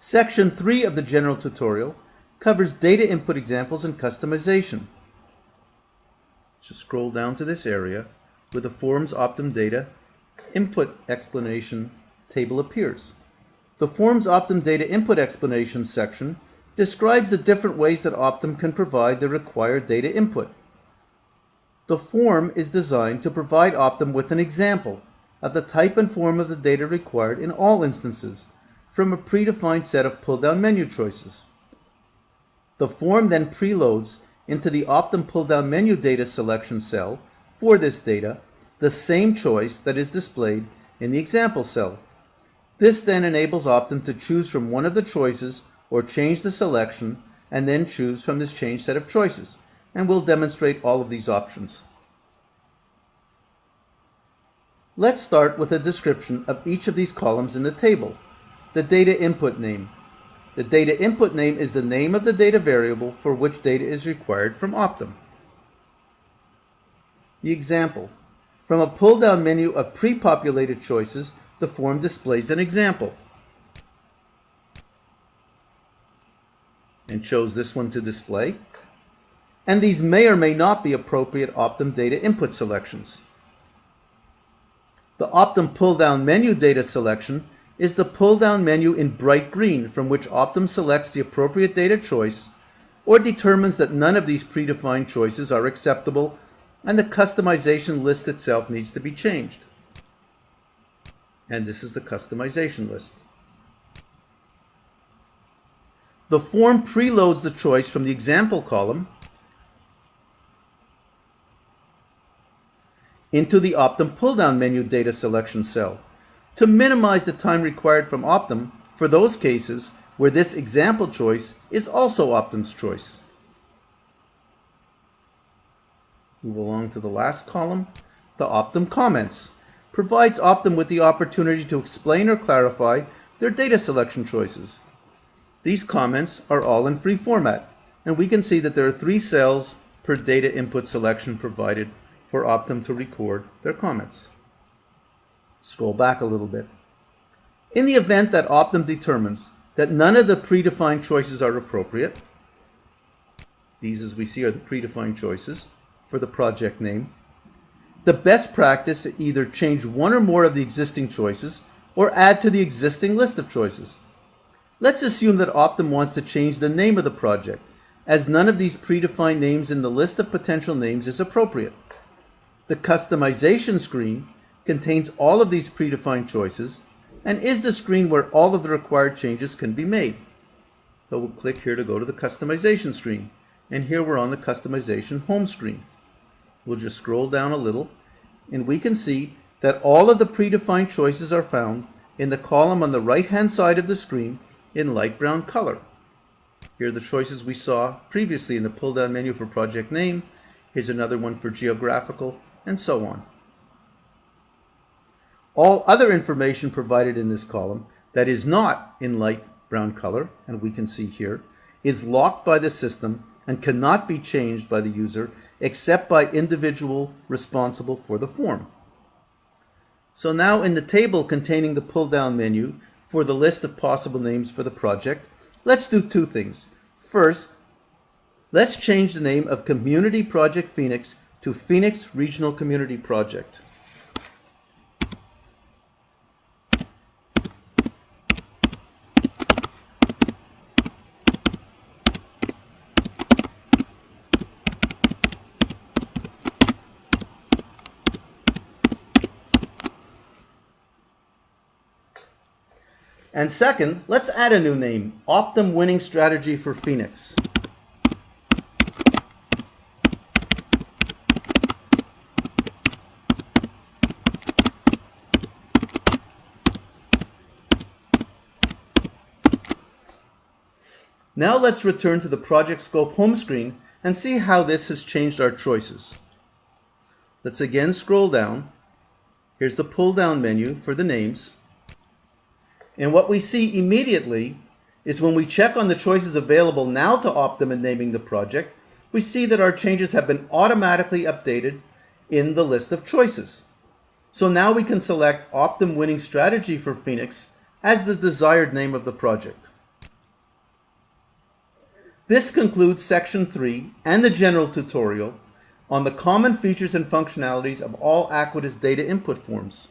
Section 3 of the general tutorial covers data input examples and customization. Just scroll down to this area where the Forms Optum Data Input Explanation table appears. The Forms Optum Data Input Explanation section describes the different ways that Optum can provide the required data input. The form is designed to provide Optum with an example of the type and form of the data required in all instances from a predefined set of pull-down menu choices. The form then preloads into the Optum pull-down menu data selection cell for this data the same choice that is displayed in the example cell. This then enables Optum to choose from one of the choices or change the selection and then choose from this changed set of choices, and we'll demonstrate all of these options. Let's start with a description of each of these columns in the table. The data input name. The data input name is the name of the data variable for which data is required from Optum. The example. From a pull-down menu of pre-populated choices, the form displays an example and chose this one to display. And these may or may not be appropriate Optum data input selections. The Optum pull-down menu data selection is the pull-down menu in bright green from which Optum selects the appropriate data choice or determines that none of these predefined choices are acceptable and the customization list itself needs to be changed. And this is the customization list. The form preloads the choice from the example column into the Optum pull-down menu data selection cell to minimize the time required from Optum for those cases where this example choice is also Optum's choice. Move along to the last column. The Optum comments provides Optum with the opportunity to explain or clarify their data selection choices. These comments are all in free format, and we can see that there are 3 cells per data input selection provided for Optum to record their comments. Scroll back a little bit. In the event that Optum determines that none of the predefined choices are appropriate, these as we see are the predefined choices for the project name, the best practice is either change one or more of the existing choices or add to the existing list of choices. Let's assume that Optum wants to change the name of the project, as none of these predefined names in the list of potential names is appropriate. The customization screen contains all of these predefined choices and is the screen where all of the required changes can be made. So we'll click here to go to the customization screen, and here we're on the customization home screen. We'll just scroll down a little and we can see that all of the predefined choices are found in the column on the right hand side of the screen in light brown color. Here are the choices we saw previously in the pull down menu for project name. Here's another one for geographical, and so on. All other information provided in this column that is not in light brown color, and we can see here, is locked by the system and cannot be changed by the user except by individual responsible for the form. So now in the table containing the pull down menu for the list of possible names for the project, let's do 2 things. First, let's change the name of Community Project Phoenix to Phoenix Regional Community Project. And second, let's add a new name, Optum Winning Strategy for Phoenix. Now let's return to the Project Scope home screen and see how this has changed our choices. Let's again scroll down. Here's the pull down menu for the names. And what we see immediately is when we check on the choices available now to Optum in naming the project, we see that our changes have been automatically updated in the list of choices. So now we can select Optum Winning Strategy for Phoenix as the desired name of the project. This concludes Section 3 and the general tutorial on the common features and functionalities of all Acuitas data input forms.